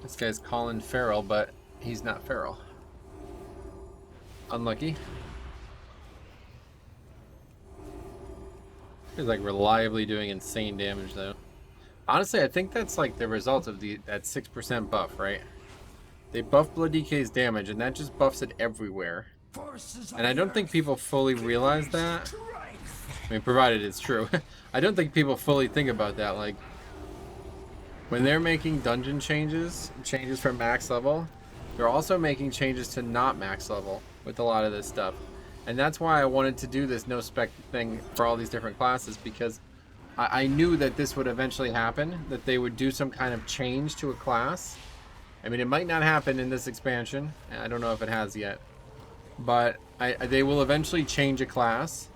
This guy's calling feral, but he's not feral. Unlucky. He's like reliably doing insane damage though. Honestly, I think that's like the result of that 6% buff, right? They buff Blood DK's damage, and that just buffs it everywhere. And I don't think people fully realize that. I mean, provided it's true. I don't think people fully think about that. Like, when they're making dungeon changes from max level, they're also making changes to not max level with a lot of this stuff. And that's why I wanted to do this no spec thing for all these different classes, because I knew that this would eventually happen, that they would do some kind of change to a class. I mean, it might not happen in this expansion. I don't know if it has yet. But they will eventually change a class,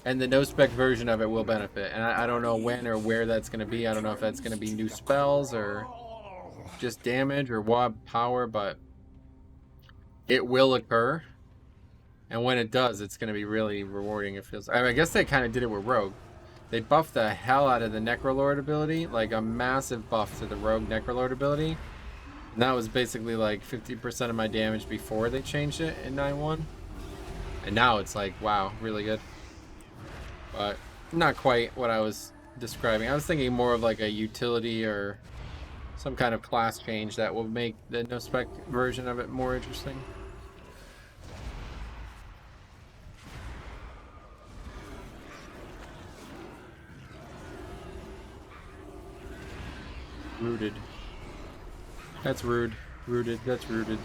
and the no spec version of it will benefit. And I don't know when or where that's going to be. I don't know if that's going to be new spells or just damage or what power, but it will occur. And when it does, it's going to be really rewarding, it feels. I guess they kind of did it with Rogue. They buffed the hell out of the Necrolord ability, like a massive buff to the Rogue Necrolord ability. And that was basically like 50% of my damage before they changed it in 9.1. And now it's like, wow, really good. But not quite what I was describing. I was thinking more of like a utility or some kind of class change that will make the no spec version of it more interesting. Rooted. That's rude. Rooted. That's rooted.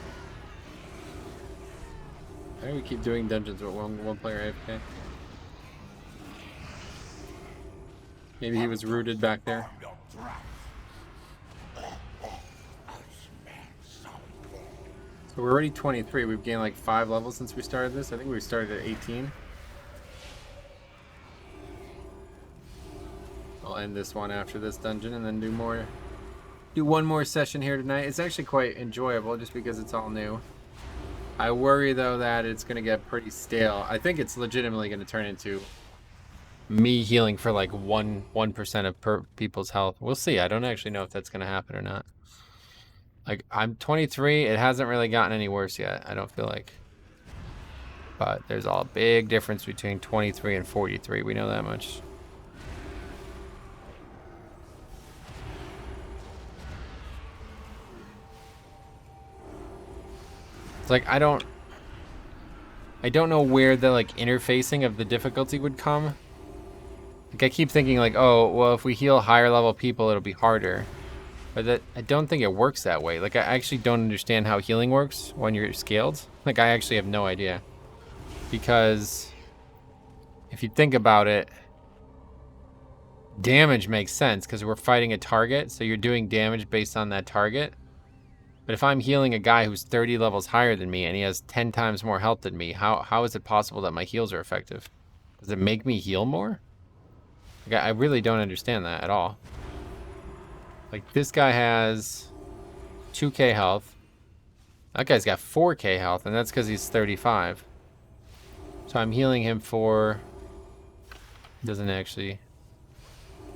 Why do we keep doing dungeons with one player AFK? Maybe he was rooted back there. So we're already 23. We've gained like 5 levels since we started this. I think we started at 18. I'll end this one after this dungeon and then do one more session here tonight. It's actually quite enjoyable just because it's all new. I worry though that it's going to get pretty stale. I think it's legitimately going to turn into me healing for like 1% of people's health. We'll see. I don't actually know if that's going to happen or not. Like, I'm 23. It hasn't really gotten any worse yet, I don't feel like. But there's a big difference between 23 and 43. We know that much. It's like, I don't know where the, like, interfacing of the difficulty would come. Like, I keep thinking, like, oh, well, if we heal higher level people, it'll be harder. But I don't think it works that way. Like, I actually don't understand how healing works when you're scaled. Like, I actually have no idea. Because if you think about it, damage makes sense because we're fighting a target, so you're doing damage based on that target. But if I'm healing a guy who's 30 levels higher than me and he has 10 times more health than me, how is it possible that my heals are effective? Does it make me heal more? Like, I really don't understand that at all. Like, this guy has 2k health. That guy's got 4k health, and that's because he's 35. So I'm healing him for... Doesn't actually...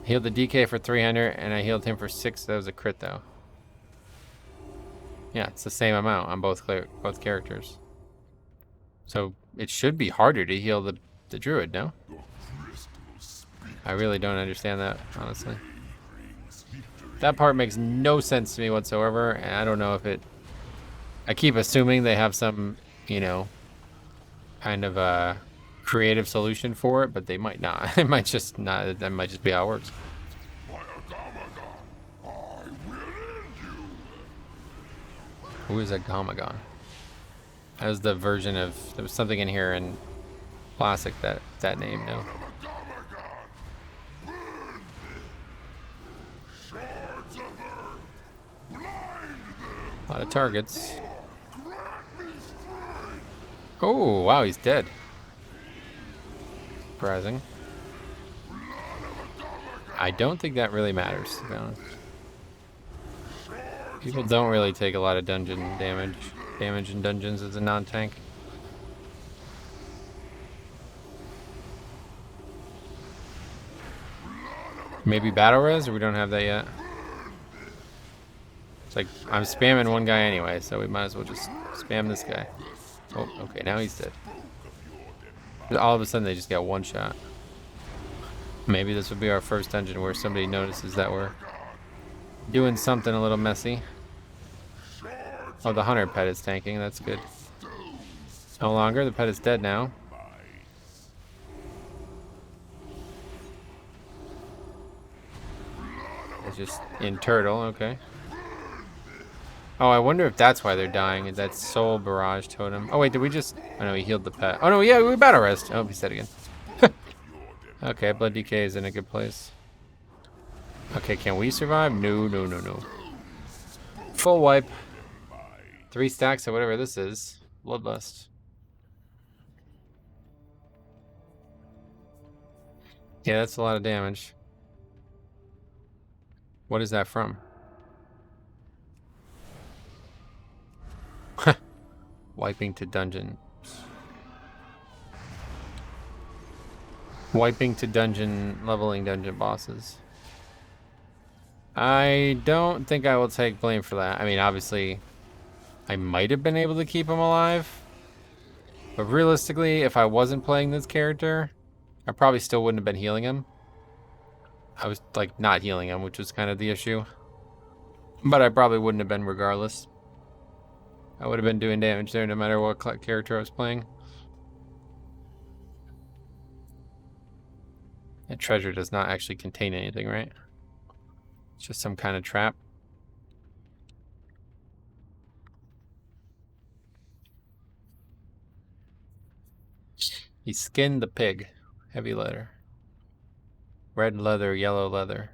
Healed the DK for 300, and I healed him for 6. That was a crit, though. Yeah, it's the same amount on both characters. So it should be harder to heal the druid, no? I really don't understand that, honestly. That part makes no sense to me whatsoever, and I don't know if it... I keep assuming they have some, you know, kind of a creative solution for it, but they might not. It might just not. That might just be how it works. Who is a Gamagon? That was the version of... There was something in here in Classic that name, no? A lot of targets. Oh, wow, he's dead. Surprising. I don't think that really matters, to be honest. People don't really take a lot of dungeon damage. Damage in dungeons as a non-tank. Maybe battle res, or we don't have that yet? It's like, I'm spamming one guy anyway, so we might as well just spam this guy. Oh, okay, now he's dead. All of a sudden they just got one shot. Maybe this will be our first dungeon where somebody notices that we're doing something a little messy. Oh, the hunter pet is tanking, that's good. No longer, the pet is dead now. It's just in turtle, okay. Oh, I wonder if that's why they're dying. Is that soul barrage totem? Oh wait, did we just... Oh no, he healed the pet. Oh no, yeah, we battle rest. Oh, he's dead again. Okay, blood DK is in a good place. Okay, can we survive? No, no, no, no. Full wipe. 3 stacks of whatever this is. Bloodlust. Yeah, that's a lot of damage. What is that from? Wiping to dungeon. Wiping to dungeon, leveling dungeon bosses. I don't think I will take blame for that. I mean, obviously, I might have been able to keep him alive. But realistically, if I wasn't playing this character, I probably still wouldn't have been healing him. I was, like, not healing him, which was kind of the issue. But I probably wouldn't have been regardless. I would have been doing damage there no matter what character I was playing. That treasure does not actually contain anything, right? It's just some kind of trap. He skinned the pig. Heavy leather. Red leather, yellow leather.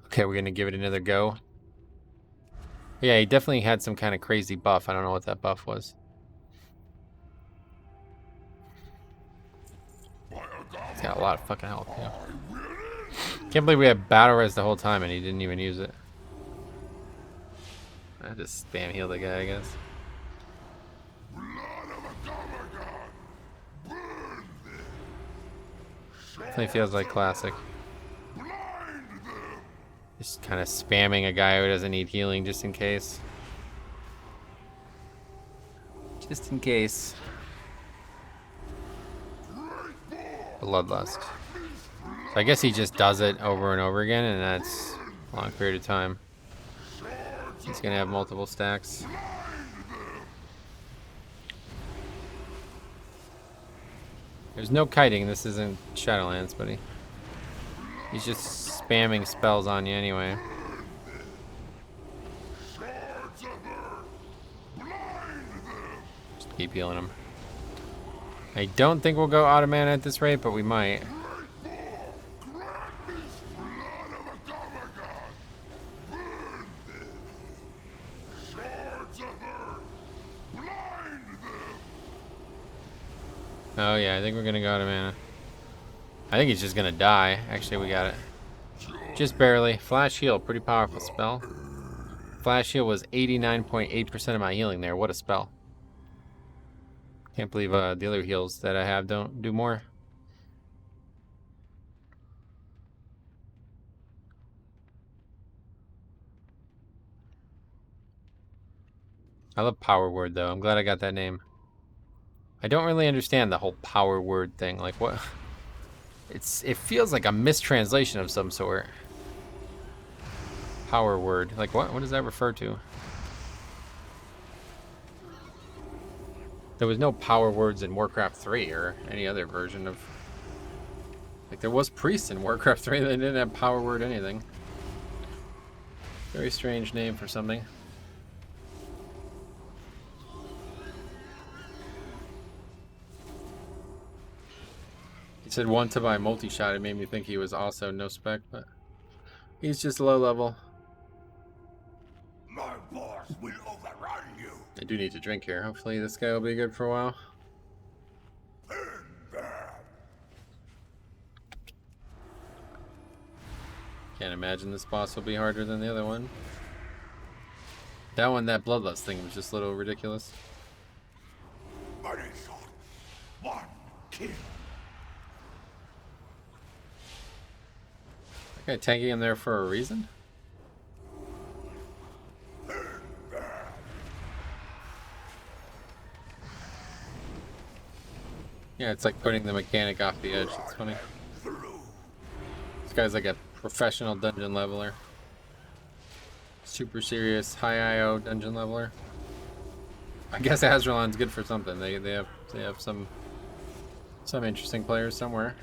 Okay, we're gonna give it another go. Yeah, he definitely had some kind of crazy buff. I don't know what that buff was. He's got a lot of fucking health, yeah. Can't believe we had battle res the whole time and he didn't even use it. I just spam heal the guy, I guess. Definitely feels like classic. Just kind of spamming a guy who doesn't need healing just in case. Just in case. Bloodlust. So I guess he just does it over and over again, and that's a long period of time. He's gonna have multiple stacks. There's no kiting. This isn't Shadowlands, buddy. He's just spamming spells on you anyway. Just keep healing him. I don't think we'll go auto mana at this rate, but we might. Oh yeah, I think we're gonna go auto mana. I think he's just gonna die. Actually, we got it. Just barely. Flash heal, pretty powerful spell. Flash heal was 89.8% of my healing there. What a spell. Can't believe the other heals that I have don't do more. I love power word though. I'm glad I got that name. I don't really understand the whole power word thing. Like what? It feels like a mistranslation of some sort. Power word. Like what? What does that refer to? There was no power words in Warcraft 3 or any other version of... Like there was priests in Warcraft 3. They didn't have power word anything. Very strange name for something. He said one to buy multi-shot. It made me think he was also no spec, but he's just low level. My boss will overrun you. I do need to drink here. Hopefully this guy will be good for a while. Can't imagine this boss will be harder than the other one. That one, that bloodlust thing was just a little ridiculous. Money shot. One kill. That guy tanking him there for a reason? Yeah, it's like putting the mechanic off the edge. It's funny. This guy's like a professional dungeon leveler. Super serious, high IO dungeon leveler. I guess Azraelon's good for something. They have some interesting players somewhere.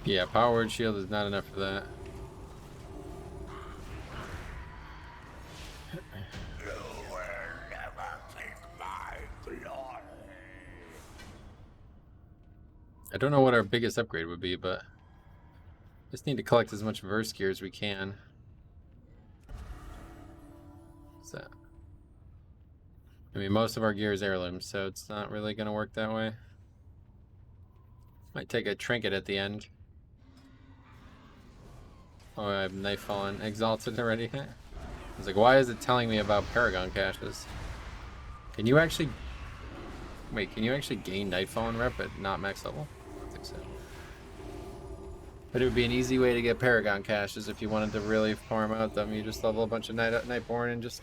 Yeah, power word shield is not enough for that. I don't know what our biggest upgrade would be, but just need to collect as much verse gear as we can. So, I mean, most of our gear is heirlooms, so it's not really going to work that way. Might take a trinket at the end. Oh, I have knife fallen. Exalted already. I was like, why is it telling me about Paragon caches? Can you actually... Wait, can you actually gain Nightfallen rep at not max level? I don't think so. But it would be an easy way to get Paragon caches if you wanted to really farm out them. You just level a bunch of Nightborn and just...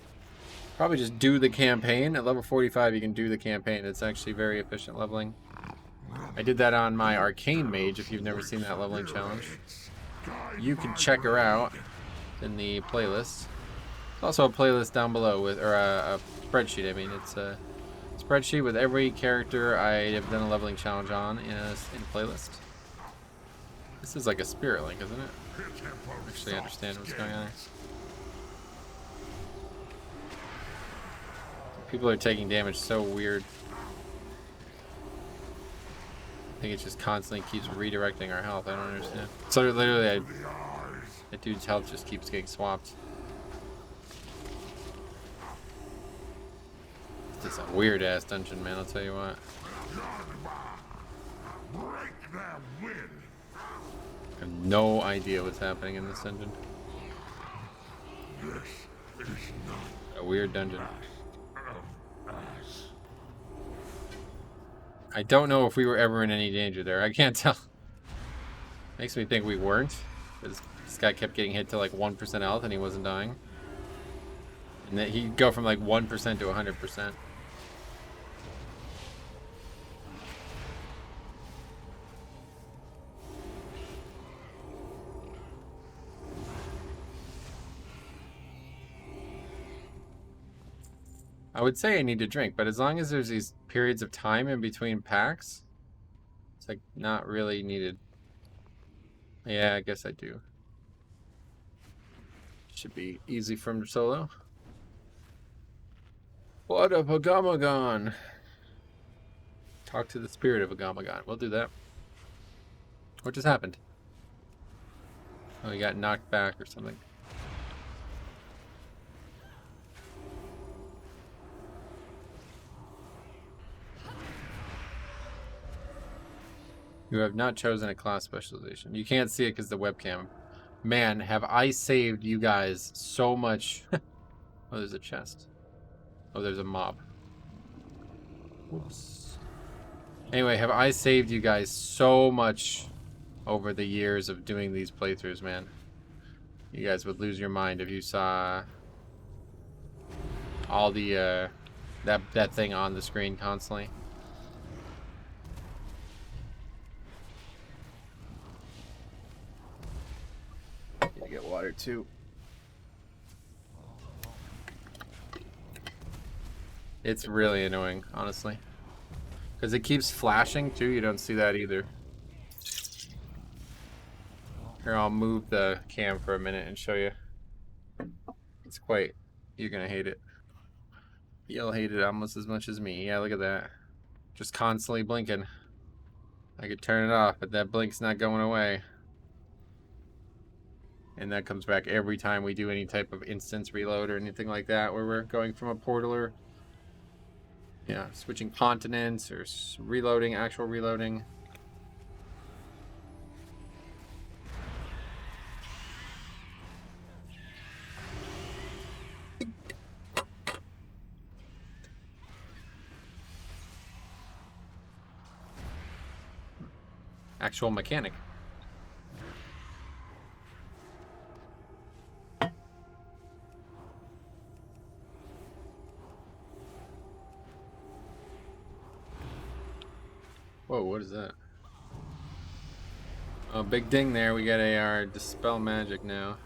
Probably just do the campaign. At level 45 you can do the campaign. It's actually very efficient leveling. I did that on my Arcane Mage if you've never seen that leveling challenge. You can check her out in the playlist. There's also a playlist down below with, or a spreadsheet. I mean, it's a spreadsheet with every character I have done a leveling challenge on in a playlist. This is like a spirit link, isn't it? Actually, understand what's going on. People are taking damage so weird. I think it just constantly keeps redirecting our health. I don't understand. So literally, that dude's health just keeps getting swapped. It's just a weird ass dungeon, man. I'll tell you what. I have no idea what's happening in this dungeon. A weird dungeon. I don't know if we were ever in any danger there. I can't tell. Makes me think we weren't. Because this guy kept getting hit to like 1% health and he wasn't dying. And then he'd go from like 1% to 100%. I would say I need to drink, but as long as there's these periods of time in between packs, it's like not really needed. Yeah, I guess I do. Should be easy from solo. What of Agamagon? Talk to the spirit of Agamagon. We'll do that. What just happened? Oh, he got knocked back or something. You have not chosen a class specialization. You can't see it because the webcam. Man, have I saved you guys so much. Oh, there's a chest. Oh, there's a mob. Whoops. Anyway, have I saved you guys so much over the years of doing these playthroughs, man. You guys would lose your mind if you saw all the, that thing on the screen constantly. Need to get water too. It's really annoying, honestly. Because it keeps flashing too, you don't see that either. Here, I'll move the cam for a minute and show you. It's quite, you're gonna hate it. You'll hate it almost as much as me. Yeah, look at that. Just constantly blinking. I could turn it off, but that blink's not going away. And that comes back every time we do any type of instance reload or anything like that, where we're going from a portal or, yeah, switching continents or reloading, actual reloading. Actual mechanic. Whoa, what is that? Oh, big ding there. We got AR Dispel Magic now.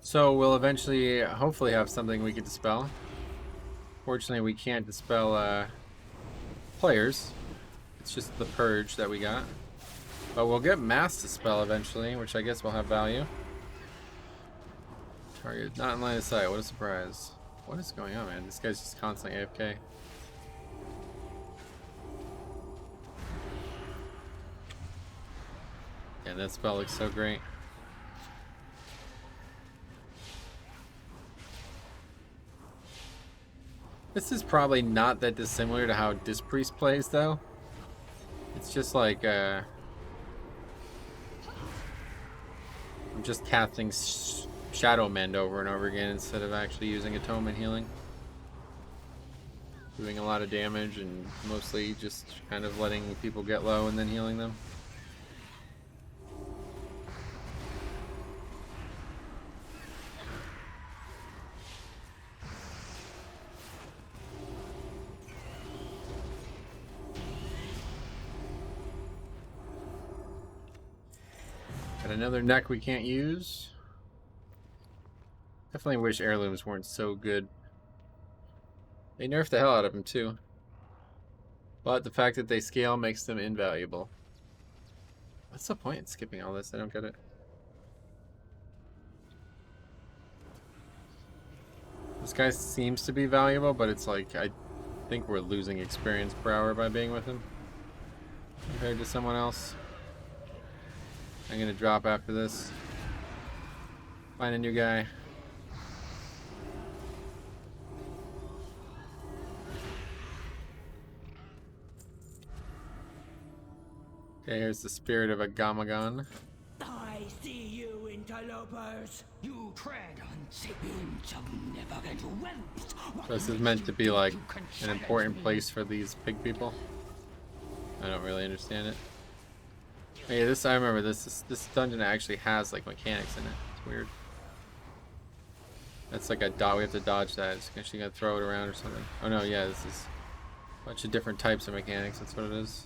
So we'll eventually, hopefully have something we can dispel. Fortunately, we can't dispel players. It's just the Purge that we got. But we'll get Mass Dispel eventually, which I guess will have value. Target not in line of sight. What a surprise. What is going on, man? This guy's just constantly AFK. Yeah, that spell looks so great. This is probably not that dissimilar to how Dispriest plays, though. It's just like, I'm just casting Shadow Mend over and over again instead of actually using Atonement Healing. Doing a lot of damage and mostly just kind of letting people get low and then healing them. Got another neck we can't use. Definitely wish heirlooms weren't so good. They nerfed the hell out of them too. But the fact that they scale makes them invaluable. What's the point in skipping all this? I don't get it. This guy seems to be valuable, but it's like, I think we're losing experience per hour by being with him compared to someone else. I'm gonna drop after this. Find a new guy. Okay, here's the spirit of Agamagon. I see you in interlopers! You tread on sapiens of never-get wealth. This is meant to be like an important place for these pig people. I don't really understand it. Hey, this I remember. This dungeon actually has like mechanics in it. It's weird. That's like a dot. We have to dodge that. It's actually gonna throw it around or something. Oh no, yeah, this is a bunch of different types of mechanics. That's what it is.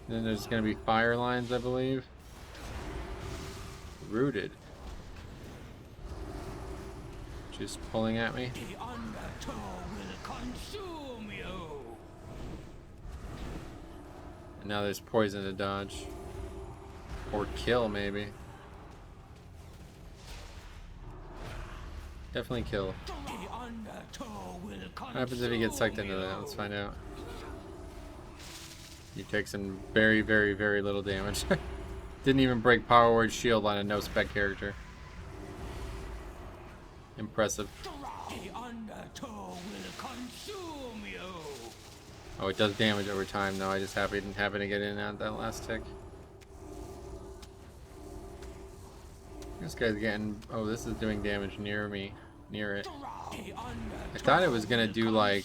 And then there's gonna be fire lines, I believe. Rooted. She's pulling at me. The undertow will consume you. And now there's poison to dodge. Or kill, maybe. Definitely kill. The undertow will What happens if he gets sucked into that? Let's find out. He takes some very, very, very little damage. Didn't even break Power Word Shield on a no-spec character. Impressive. The undertow will consume you. Oh, it does damage over time, though. I just didn't happen to get in on that last tick. This guy's getting... Oh, this is doing damage near me. Near it. I thought it was gonna do, like...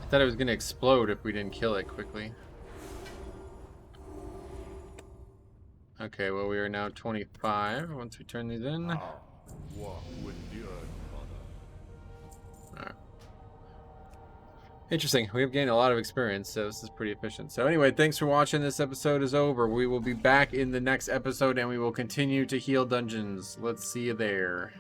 I thought it was gonna explode if we didn't kill it quickly. Okay, well, we are now 25 once we turn these in. Alright. Interesting. We have gained a lot of experience, so this is pretty efficient. So anyway, thanks for watching. This episode is over. We will be back in the next episode, and we will continue to heal dungeons. Let's see you there.